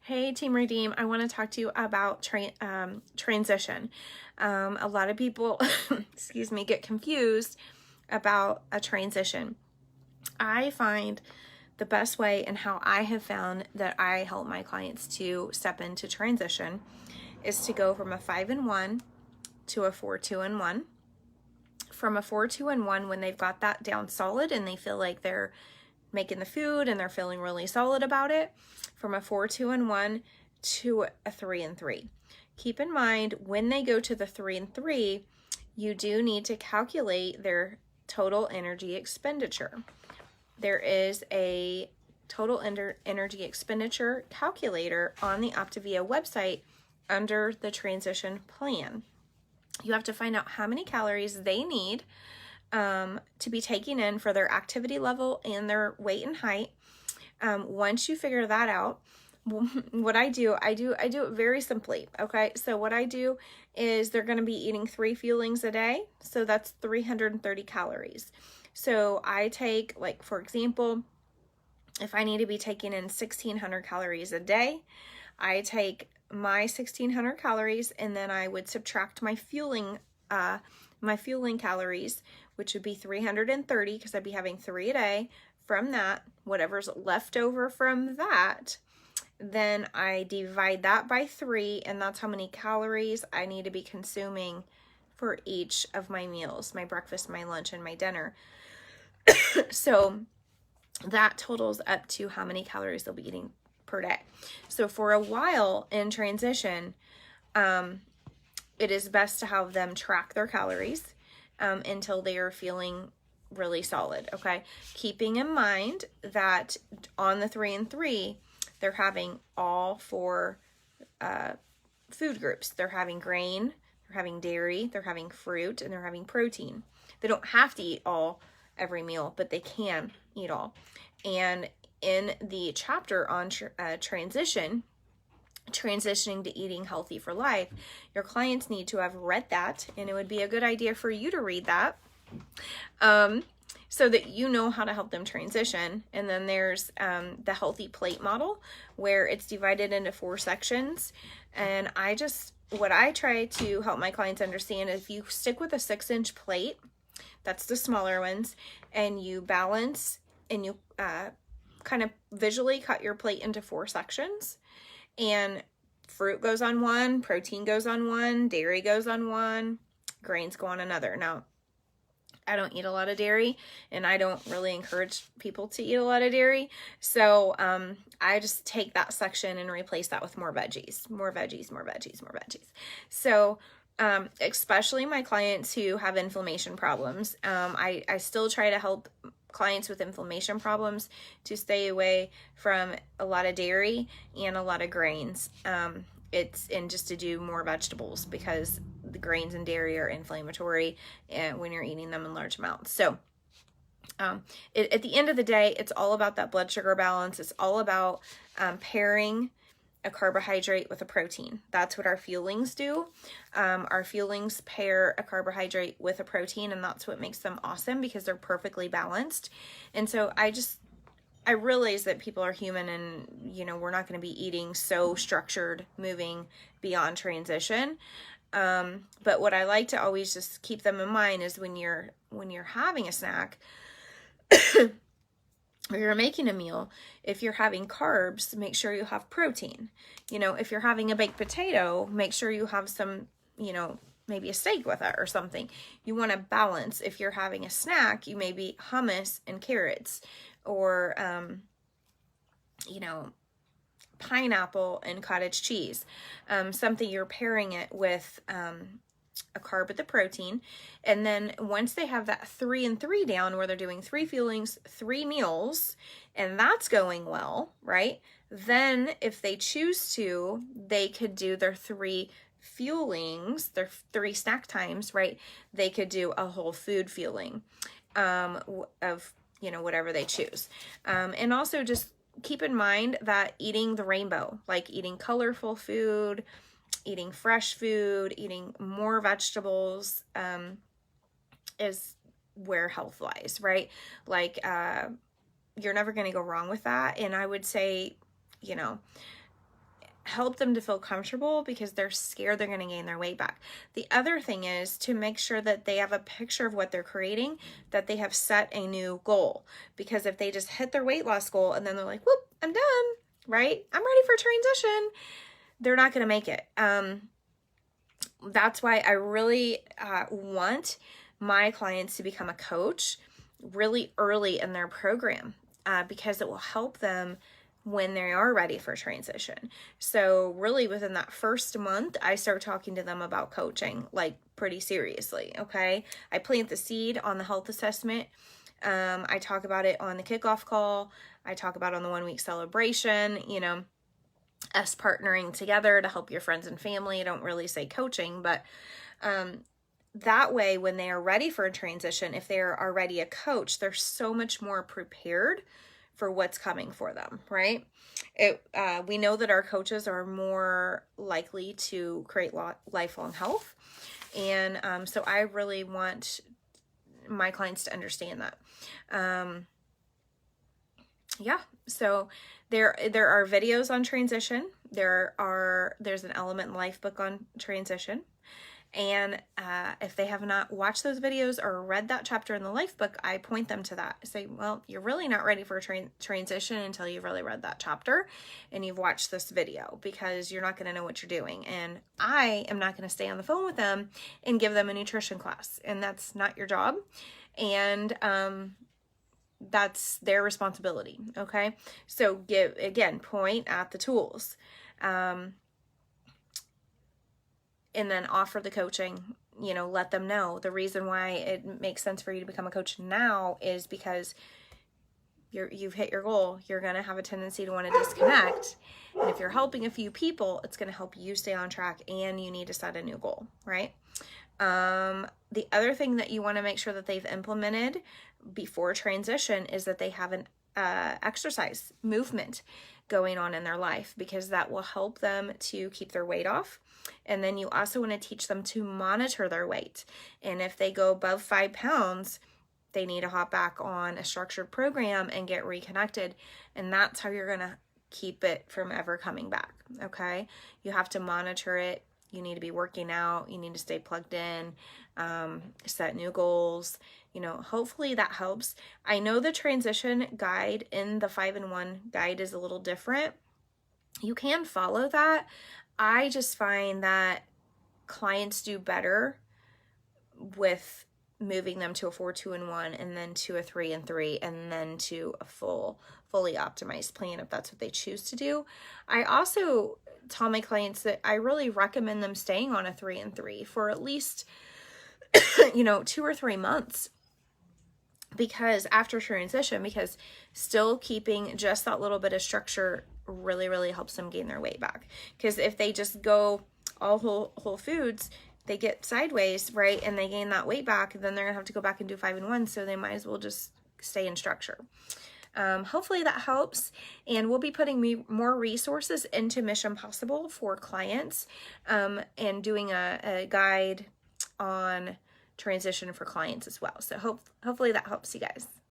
Hey, Team Redeem. I want to talk to you about transition. A lot of people, excuse me, get confused about a transition. I find the best way and how I have found that I help my clients to step into transition is to go from a 5-in-1 to a 4-2-in-1. From a 4-2-in-1, when they've got that down solid and they feel like they're making the food and they're feeling really solid about it, from a 4-2-in-1 to a 3-in-3. Keep in mind, when they go to the 3-in-3, you do need to calculate their total energy expenditure. There is a total energy expenditure calculator on the Optavia website under the transition plan. You have to find out how many calories they need to be taking in for their activity level and their weight and height. Once you figure that out, what I do it very simply. Okay, so what I do is they're going to be eating 3 fuelings a day, so that's 330 calories. So I take, like, for example, if I need to be taking in 1,600 calories a day, I take my 1,600 calories and then I would subtract my fueling calories, which would be 330 because I'd be having 3 a day. From that, whatever's left over from that, then I divide that by 3, and that's how many calories I need to be consuming for each of my meals, my breakfast, my lunch, and my dinner. So that totals up to how many calories they'll be eating per day. So for a while in transition, it is best to have them track their calories until they are feeling really solid, okay? Keeping in mind that on the 3-in-3, they're having all 4 food groups. They're having grain, they're having dairy, they're having fruit, and they're having protein. They don't have to eat all every meal, but they can eat all. And in the chapter on transitioning to eating healthy for life, your clients need to have read that, and it would be a good idea for you to read that so that you know how to help them transition. And then there's the healthy plate model, where it's divided into 4 sections. And what I try to help my clients understand is, if you stick with a 6-inch plate, that's the smaller ones, and you balance and you kind of visually cut your plate into 4 sections, and fruit goes on one, protein goes on one, dairy goes on one, grains go on another. Now, I don't eat a lot of dairy, and I don't really encourage people to eat a lot of dairy. So I just take that section and replace that with more veggies. So especially my clients who have inflammation problems, I still try to help clients with inflammation problems to stay away from a lot of dairy and a lot of grains. And just to do more vegetables, because the grains and dairy are inflammatory when you're eating them in large amounts. So at the end of the day, it's all about that blood sugar balance. It's all about pairing a carbohydrate with a protein. That's what our fuelings do. Our fuelings pair a carbohydrate with a protein, and that's what makes them awesome, because they're perfectly balanced. And so I realize that people are human, and we're not going to be eating so structured moving beyond transition. But what I like to always just keep them in mind is, when you're having a snack or you're making a meal, if you're having carbs, make sure you have protein. If you're having a baked potato, make sure you have some, maybe a steak with it or something. You want to balance. If you're having a snack, you may be hummus and carrots, or pineapple and cottage cheese. Something you're pairing it with a carb with the protein. And then once they have that 3-in-3 down, where they're doing 3 fuelings, 3 meals, and that's going well, right? Then if they choose to, they could do their 3 fuelings, their 3 snack times, right? They could do a whole food fueling of whatever they choose. And also just keep in mind that eating the rainbow, like eating colorful food, eating fresh food, eating more vegetables, is where health lies, right? Like, you're never going to go wrong with that. And I would say, help them to feel comfortable because they're scared they're going to gain their weight back. The other thing is to make sure that they have a picture of what they're creating, that they have set a new goal. Because if they just hit their weight loss goal and then they're like, whoop, I'm done, right? I'm ready for transition. They're not going to make it. That's why I really want my clients to become a coach really early in their program, because it will help them when they are ready for transition. So really within that first month, I start talking to them about coaching, like pretty seriously, okay? I plant the seed on the health assessment. I talk about it on the kickoff call. I talk about it on the 1 week celebration, you know, us partnering together to help your friends and family. I don't really say coaching, but that way when they are ready for a transition, if they're already a coach, they're so much more prepared for what's coming for them, right? We know that our coaches are more likely to create lifelong health. And so I really want my clients to understand that. Yeah, so there are videos on transition. There's an Element Life book on transition. And if they have not watched those videos or read that chapter in the life book, I point them to that. I say, well, you're really not ready for a transition until you've really read that chapter and you've watched this video, because you're not going to know what you're doing. And I am not going to stay on the phone with them and give them a nutrition class. And that's not your job. And that's their responsibility. Okay. So point at the tools. And then offer the coaching, you know, let them know the reason why it makes sense for you to become a coach now is because you've hit your goal. You're going to have a tendency to want to disconnect. And if you're helping a few people, it's going to help you stay on track, and you need to set a new goal, right? The other thing that you want to make sure that they've implemented before transition is that they have an exercise movement going on in their life, because that will help them to keep their weight off. And then you also want to teach them to monitor their weight. And if they go above 5 pounds, they need to hop back on a structured program and get reconnected. And that's how you're going to keep it from ever coming back. Okay. You have to monitor it. You need to be working out. You need to stay plugged in, set new goals. You know, hopefully that helps. I know the transition guide in the 5-in-1 guide is a little different. You can follow that. I just find that clients do better with moving them to a 4-2-1 and then to a 3-3 and then to a fully optimized plan if that's what they choose to do. I also tell my clients that I really recommend them staying on a 3-3 for at least 2 or 3 months, because after transition, because still keeping just that little bit of structure really, really helps them gain their weight back. Because if they just go all whole foods, they get sideways, right? And they gain that weight back, then they're gonna have to go back and do 5-in-1. So they might as well just stay in structure. Hopefully that helps. And we'll be putting more resources into Mission Possible for clients, and doing a guide on transition for clients as well. So hopefully that helps you guys.